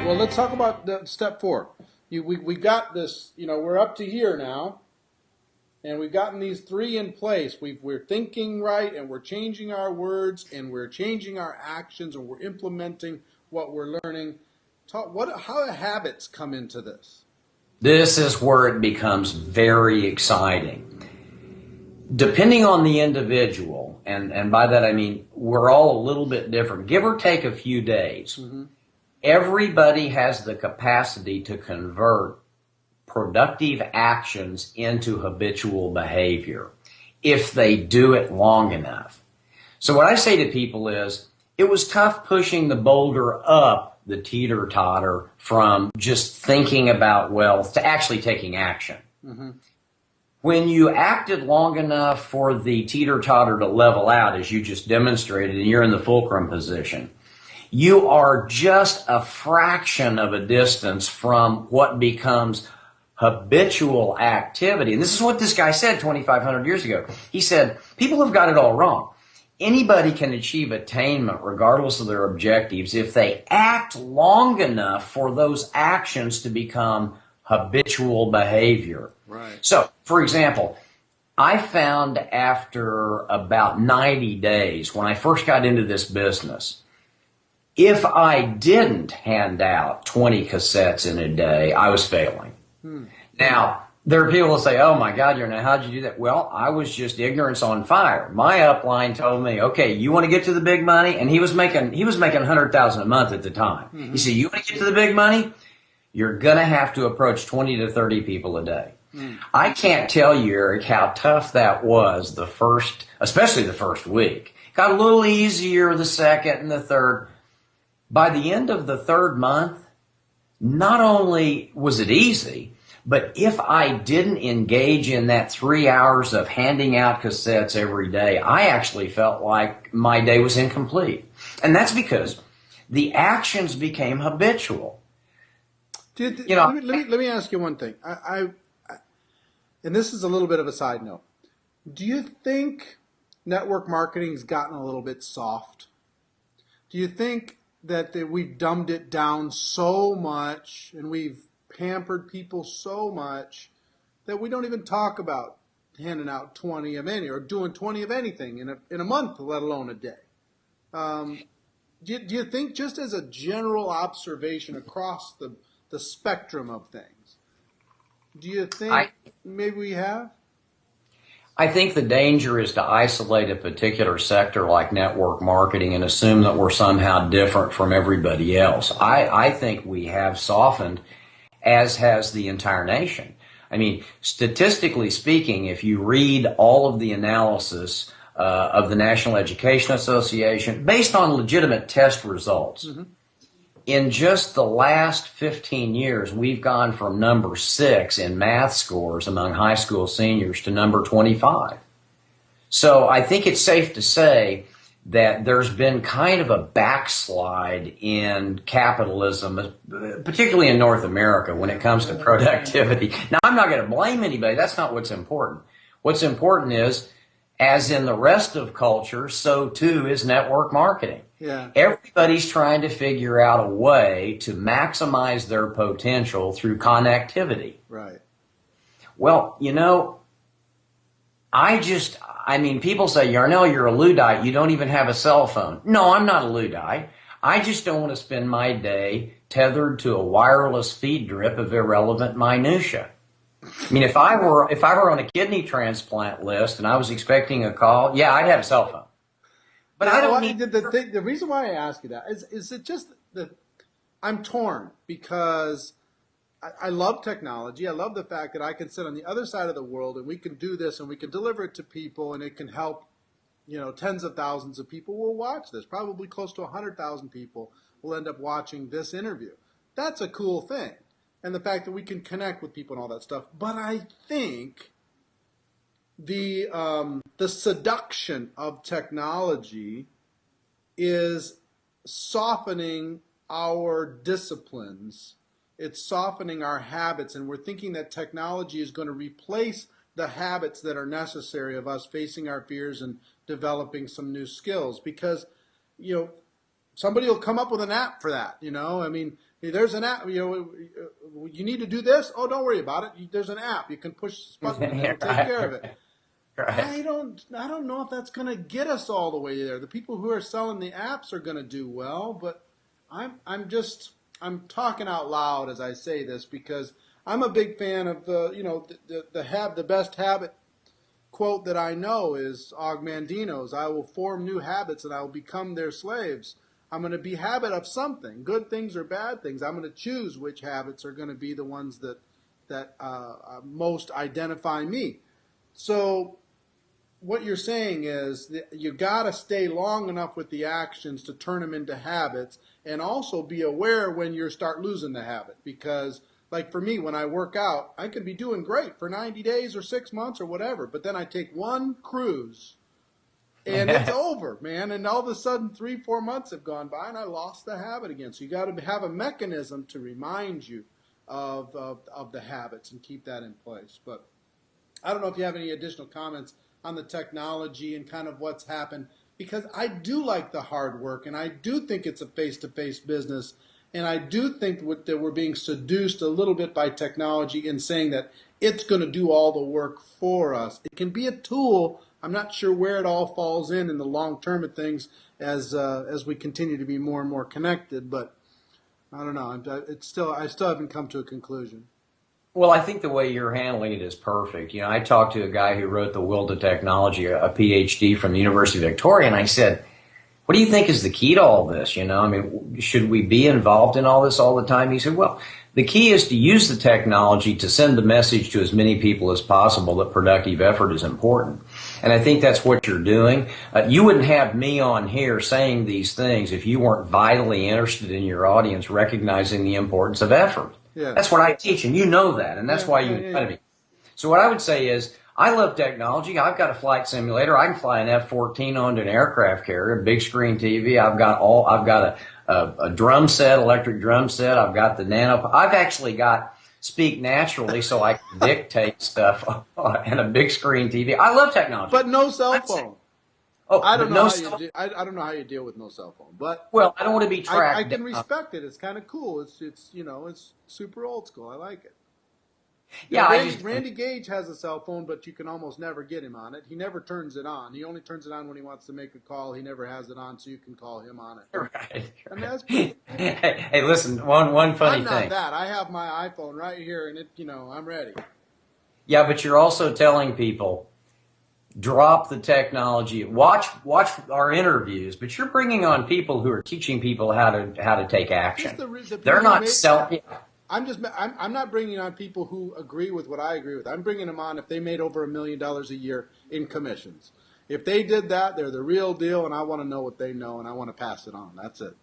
Well, let's talk about step four. We got this, we're up to here now, and we've gotten these three in place. We're thinking right, and we're changing our words, and we're changing our actions, and we're implementing what we're learning. How do habits come into this? This is where it becomes very exciting. Depending on the individual, and by that I mean we're all a little bit different, give or take a few days. Mm-hmm. Everybody has the capacity to convert productive actions into habitual behavior if they do it long enough. So what I say to people is, it was tough pushing the boulder up the teeter-totter from just thinking about wealth to actually taking action. Mm-hmm. When you acted long enough for the teeter-totter to level out, as you just demonstrated, and you're in the fulcrum position, you are just a fraction of a distance from what becomes habitual activity. And this is what this guy said 2,500 years ago. He said, people have got it all wrong. Anybody can achieve attainment regardless of their objectives if they act long enough for those actions to become habitual behavior. Right. So, for example, I found after about 90 days, when I first got into this business, if I didn't hand out 20 cassettes in a day, I was failing. Now, there are people who say, oh my God, Yarnell, how'd you do that? Well, I was just ignorance on fire. My upline told me, okay, you want to get to the big money? And he was making $100,000 a month at the time. Mm-hmm. He said, you want to get to the big money? You're going to have to approach 20 to 30 people a day. I can't tell you, Eric, how tough that was especially the first week. Got a little easier the second and the third. By the end of the third month, not only was it easy, but if I didn't engage in that 3 hours of handing out cassettes every day, I actually felt like my day was incomplete. And that's because the actions became habitual. Let me ask you one thing. And this is a little bit of a side note. Do you think network marketing's gotten a little bit soft? Do you think that we've dumbed it down so much and we've pampered people so much that we don't even talk about handing out 20 of any or doing 20 of anything in a month, let alone a day? Do you think, just as a general observation across the spectrum of things, do you think maybe we have? I think the danger is to isolate a particular sector like network marketing and assume that we're somehow different from everybody else. I think we have softened, as has the entire nation. I mean, statistically speaking, if you read all of the analysis of the National Education Association, based on legitimate test results, mm-hmm. in just the last 15 years, we've gone from number 6 in math scores among high school seniors to number 25. So I think it's safe to say that there's been kind of a backslide in capitalism, particularly in North America, when it comes to productivity. Now, I'm not going to blame anybody. That's not what's important. What's important is, as in the rest of culture, so too is network marketing. Yeah. Everybody's trying to figure out a way to maximize their potential through connectivity. Right. Well, people say, Yarnell, you're a Luddite. You don't even have a cell phone. No, I'm not a Luddite. I just don't want to spend my day tethered to a wireless feed drip of irrelevant minutia. I mean, if I were on a kidney transplant list and I was expecting a call, yeah, I'd have a cell phone. But I don't need the reason why I ask you that is it just that I'm torn, because I love technology. I love the fact that I can sit on the other side of the world and we can do this and we can deliver it to people and it can help, tens of thousands of people will watch this. Probably close to 100,000 people will end up watching this interview. That's a cool thing. And the fact that we can connect with people and all that stuff. But I think the seduction of technology is softening our disciplines. It's softening our habits, and we're thinking that technology is going to replace the habits that are necessary of us facing our fears and developing some new skills. Because, somebody will come up with an app for that, I mean, Hey, there's an app. You need to do this. Oh, don't worry about it. There's an app. You can push this button and it'll take care of it. Right. I don't know if that's going to get us all the way there. The people who are selling the apps are going to do well, but I'm talking out loud as I say this because I'm a big fan of the best habit quote that I know is Augmandino's. I will form new habits and I will become their slaves. I'm going to be habit of something, good things or bad things. I'm going to choose which habits are going to be the ones that most identify me. So what you're saying is that you got to stay long enough with the actions to turn them into habits, and also be aware when you start losing the habit. Because like for me, when I work out, I could be doing great for 90 days or 6 months or whatever, but then I take one cruise and it's over, man. And all of a sudden 3-4 months have gone by and I lost the habit again. So you got to have a mechanism to remind you of the habits and keep that in place. But I don't know if you have any additional comments on the technology and kind of what's happened, because I do like the hard work and I do think it's a face-to-face business, and I do think that we're being seduced a little bit by technology in saying that it's going to do all the work for us. It can be a tool. I'm not sure where it all falls in the long term of things as we continue to be more and more connected, but I don't know. I still haven't come to a conclusion. Well, I think the way you're handling it is perfect. You know, I talked to a guy who wrote The Will to Technology, a PhD from the University of Victoria, and I said, what do you think is the key to all this? You know, I mean, should we be involved in all this all the time? He said, well, the key is to use the technology to send the message to as many people as possible that productive effort is important. And I think that's what you're doing. You wouldn't have me on here saying these things if you weren't vitally interested in your audience recognizing the importance of effort. Yeah. That's what I teach, and you know that, and that's why you invited me. So what I would say is, I love technology. I've got a flight simulator. I can fly an F-14 onto an aircraft carrier, a big screen TV. I've got a drum set, electric drum set. I've got the nano. I've actually got Speak Naturally, so I can dictate stuff and a big screen TV. I love technology, but no cell phone. I don't know how you deal with no cell phone, but well, I don't want to be tracked. I can respect it. It's kind of cool. It's super old school. I like it. Yeah, Randy Gage has a cell phone, but you can almost never get him on it. He never turns it on. He only turns it on when he wants to make a call. He never has it on, so you can call him on it. Right. I mean, that's pretty cool. Hey, listen, one funny I'm not thing. that. I have my iPhone right here, and I'm ready. Yeah, but you're also telling people, drop the technology. Watch our interviews, but you're bringing on people who are teaching people how to take action. They're not selling. I'm not bringing on people who agree with what I agree with. I'm bringing them on if they made over $1 million a year in commissions. If they did that, they're the real deal, and I want to know what they know, and I want to pass it on. That's it.